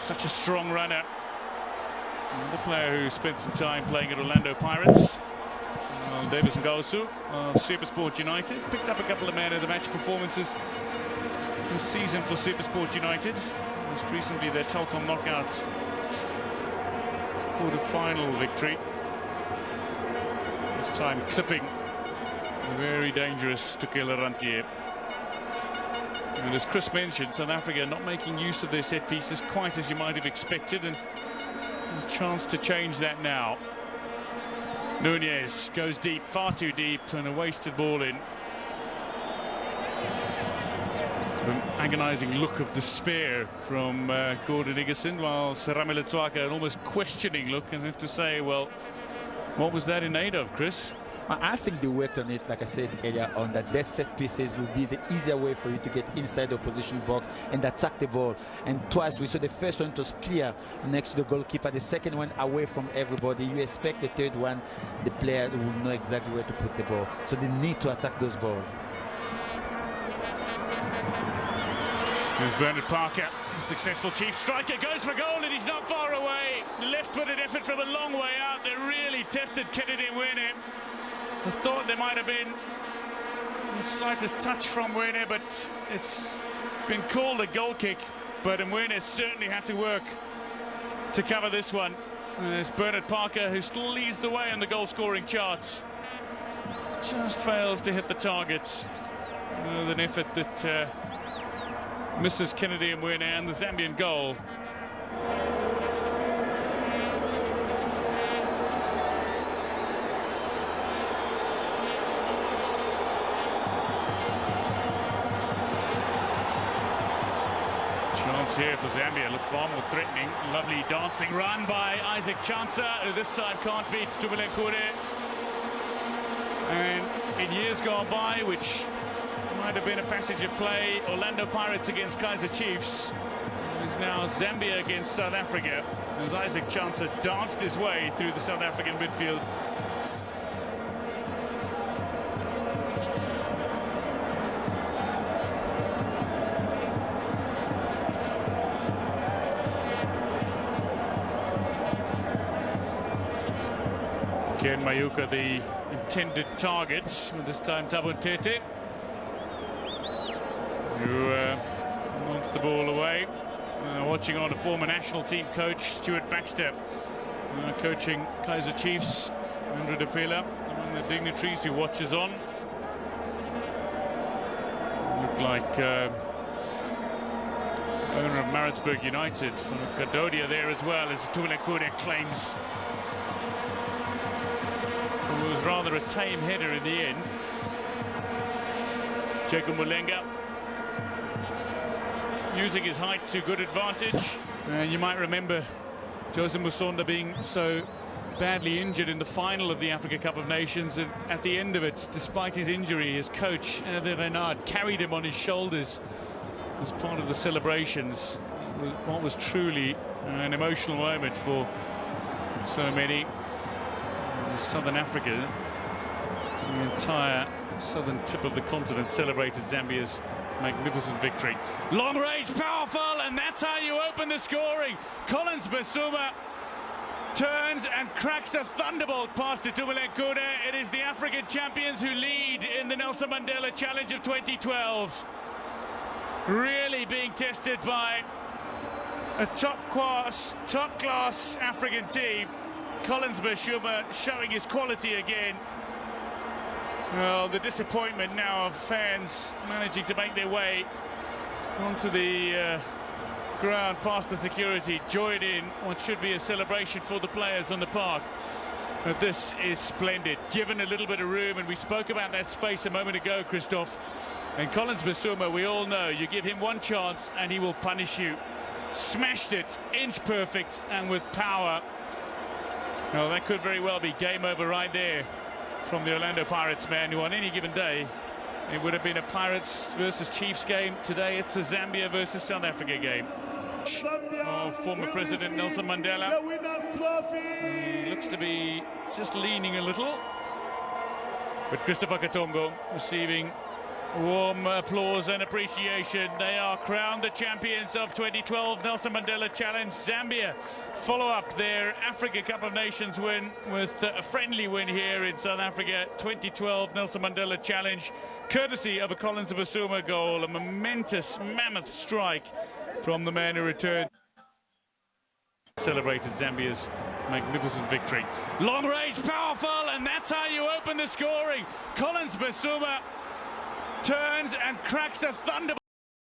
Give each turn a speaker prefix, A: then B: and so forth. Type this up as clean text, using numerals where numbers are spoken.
A: such a strong runner. Another player who spent some time playing at Orlando Pirates. Davis Ngausu of Supersport United. Picked up a couple of man of the match performances this season for Supersport United. Most recently their Telkom knockout quarter-final victory. This time clipping the very dangerous Tukela Rantier. And as Chris mentioned, South Africa not making use of their set pieces quite as you might have expected, and a chance to change that now. Nunez goes deep, far too deep, and a wasted ball in. An agonising look of despair from Gordon Iggesund, while Serame Letswaka an almost questioning look, as if to say, well, what was that in aid of, Chris?
B: I think they worked on it, like I said earlier on, that their set pieces will be the easier way for you to get inside the opposition box and attack the ball. And twice we saw the first one was clear next to the goalkeeper, the second one away from everybody. You expect the third one, the player will know exactly where to put the ball. So they need to attack those balls.
A: Here's Bernard Parker, successful Chief striker, goes for goal, and he's not far away. Left-footed effort from a long way out. They really tested Kennedy Mwene. I thought there might have been the slightest touch from Mwene, but it's been called a goal kick. But Mwene certainly had to work to cover this one. And there's Bernard Parker, who still leads the way on the goal-scoring charts. Just fails to hit the target. With an effort that misses Kennedy Mwene and the Zambian goal. Chance here for Zambia, look far more threatening. Lovely dancing run by Isaac Chansa, who this time can't beat Tumelekure. And in years gone by, which might have been a passage of play, Orlando Pirates against Kaizer Chiefs, it is now Zambia against South Africa, as Isaac Chansa danced his way through the South African midfield. Ken Mayuka, the intended target, with this time Thabo Tete, who wants the ball away. Watching on a former national team coach, Stuart Baxter, coaching Kaizer Chiefs, Andrew De Pela, among the dignitaries who watches on. Look like owner of Maritzburg United, from Kadodia there as well, as Tumelekure claims. It was rather a tame header in the end. Jacob Mulenga using his height to good advantage. You might remember Jose Musonda being so badly injured in the final of the Africa Cup of Nations, and at the end of it, despite his injury, his coach, Hervé Renard, carried him on his shoulders as part of the celebrations. What was truly an emotional moment for so many. Southern Africa, the entire southern tip of the continent, celebrated Zambia's magnificent victory. Long range, powerful, and that's how you open the scoring. Collins Basuma turns and cracks a thunderbolt past Tumelekure. It is the African champions who lead in the Nelson Mandela Challenge of 2012. Really being tested by a top-class African team. Collins Basuma showing his quality again. Well, the disappointment now of fans managing to make their way onto the ground past the security, join in what should be a celebration for the players on the park. But this is splendid, given a little bit of room, and we spoke about that space a moment ago, Christophe. And Collins Basuma, we all know, you give him one chance and he will punish you. Smashed it, inch perfect, and with power. Well, that could very well be game over right there from the Orlando Pirates man, who on any given day, it would have been a Pirates versus Chiefs game. Today it's a Zambia versus South Africa game. Former President Nelson Mandela. He looks to be just leaning a little. But Christopher Katongo receiving Warm applause and appreciation. They are crowned the champions of 2012 Nelson Mandela Challenge. Zambia follow up their Africa Cup of Nations win with a friendly win here in South Africa. 2012 Nelson Mandela Challenge, courtesy of a Collins Basuma goal, a momentous, mammoth strike from the man who returned. Celebrated Zambia's magnificent victory. Long range, powerful, and that's how you open the scoring. Collins Basuma turns and cracks a thunderbolt.